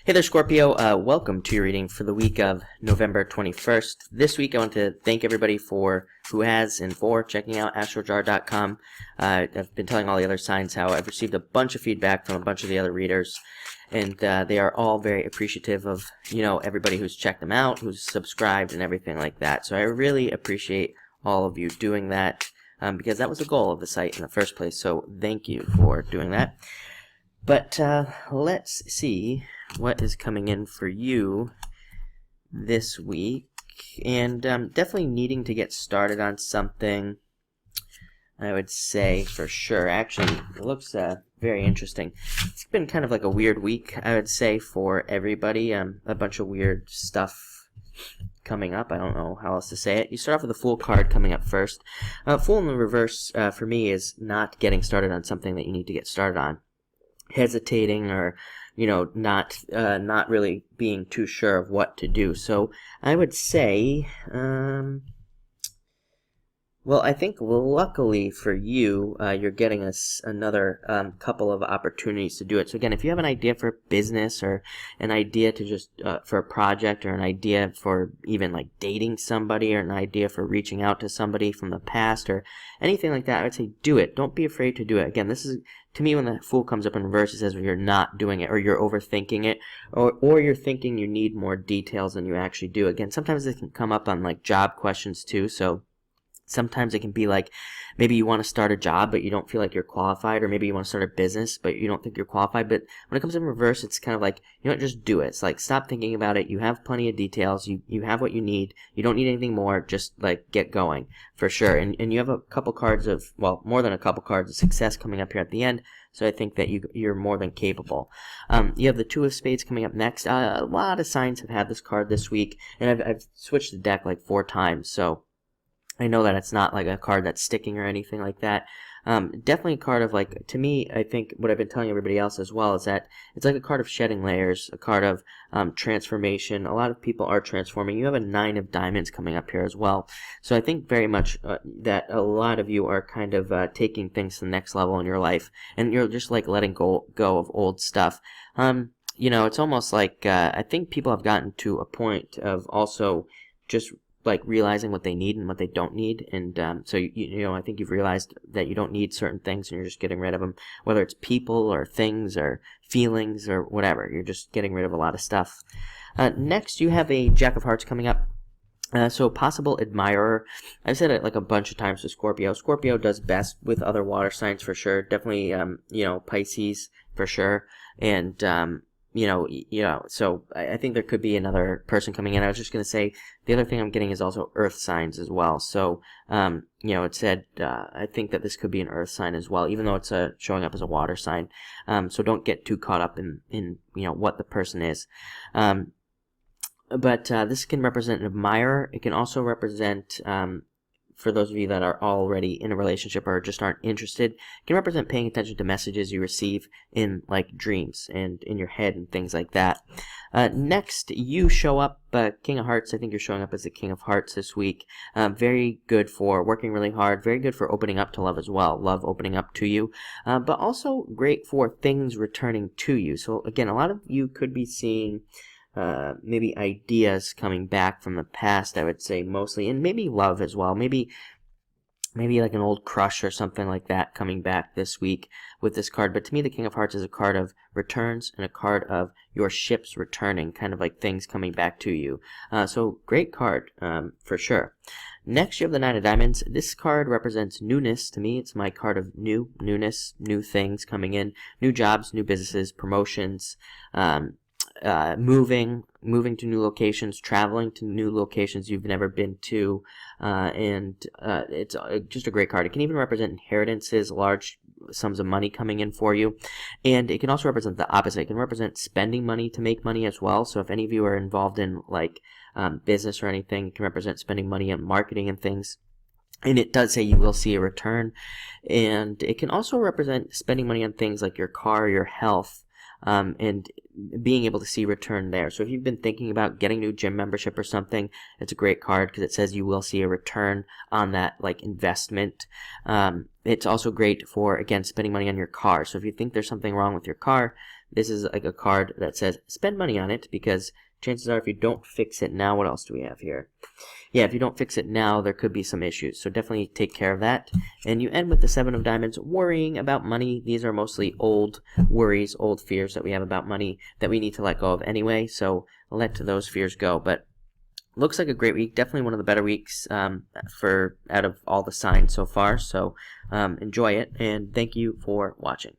Hey there, Scorpio. Welcome to your reading for the week of November 21st. This week, I want to thank everybody who has and for checking out astrojar.com. I've been telling all the other signs how I've received a bunch of feedback from a bunch of the other readers, and they are all very appreciative of, everybody who's checked them out, who's subscribed, and everything like that. So I really appreciate all of you doing that, because that was the goal of the site in the first place. So thank you for doing that. But let's see what is coming in for you this week. And definitely needing to get started on something, I would say, for sure. Actually, it looks very interesting. It's been kind of like a weird week, I would say, for everybody. A bunch of weird stuff coming up. I don't know how else to say it. You start off with the Fool card coming up first. Fool in the reverse, for me, is not getting started on something that you need to get started on. Hesitating, or not really being too sure of what to do. So I would say, well, I think luckily for you, you're getting another couple of opportunities to do it. So again, if you have an idea for a business, or an idea to just for a project, or an idea for even like dating somebody, or an idea for reaching out to somebody from the past, or anything like that, I would say do it. Don't be afraid to do it. Again, this is, to me, when the Fool comes up in reverse, it says you're not doing it, or you're overthinking it, or you're thinking you need more details than you actually do. Again, sometimes it can come up on like job questions too, so sometimes it can be like, maybe you want to start a job, but you don't feel like you're qualified, or maybe you want to start a business, but you don't think you're qualified. But when it comes in reverse, it's kind of like, just do it. It's like, stop thinking about it. You have plenty of details. You have what you need. You don't need anything more. Just like get going for sure. And you have a couple cards of, well, more than a couple cards of success coming up here at the end. So I think that you're more than capable. You have the Two of Spades coming up next. A lot of signs have had this card this week, and I've switched the deck like 4 times. So I know that it's not like a card that's sticking or anything like that. Definitely a card of, like, to me, I think what I've been telling everybody else as well is that it's like a card of shedding layers, a card of transformation. A lot of people are transforming. You have a 9 of Diamonds coming up here as well. So I think very much that a lot of you are kind of taking things to the next level in your life, and you're just like letting go of old stuff. It's almost like I think people have gotten to a point of also just like realizing what they need and what they don't need, and so I think you've realized that you don't need certain things, and you're just getting rid of them, whether it's people or things or feelings or whatever. You're just getting rid of a lot of stuff. Next, you have a Jack of Hearts coming up. So possible admirer. I've said it like a bunch of times to Scorpio. Scorpio does best with other water signs for sure. Definitely, Pisces for sure, and so I think there could be another person coming in. I was just going to say, the other thing I'm getting is also earth signs as well. So, it said, I think that this could be an earth sign as well, even though it's showing up as a water sign. So don't get too caught up in what the person is. But this can represent an admirer. It can also represent, for those of you that are already in a relationship or just aren't interested, it can represent paying attention to messages you receive in like dreams and in your head and things like that. Next, you show up, King of Hearts. I think you're showing up as the King of Hearts this week. Very good for working really hard. Very good for opening up to love as well. Love opening up to you. But also great for things returning to you. So again, a lot of you could be seeing maybe ideas coming back from the past, I would say mostly, and maybe love as well. Maybe like an old crush or something like that coming back this week with this card. But to me, the King of Hearts is a card of returns and a card of your ships returning, kind of like things coming back to you. So great card for sure. Next, you have the 9 of Diamonds. This card represents newness. To me, it's my card of newness, new things coming in, new jobs, new businesses, promotions, moving to new locations, traveling to new locations you've never been to, and it's just a great card. It can even represent inheritances, large sums of money coming in for you, and it can also represent the opposite. It can represent spending money to make money as well. So if any of you are involved in like business or anything, it can represent spending money on marketing and things. And it does say you will see a return, and it can also represent spending money on things like your car, your health, and being able to see return there. So if you've been thinking about getting a new gym membership or something, it's a great card because it says you will see a return on that like investment. It's also great for, again, spending money on your car. So if you think there's something wrong with your car, this is like a card that says spend money on it, because chances are if you don't fix it now, what else do we have here? Yeah, if you don't fix it now, there could be some issues. So definitely take care of that. And you end with the Seven of Diamonds, worrying about money. These are mostly old worries, old fears that we have about money that we need to let go of anyway. So let those fears go. But looks like a great week. Definitely one of the better weeks for out of all the signs so far. So enjoy it, and thank you for watching.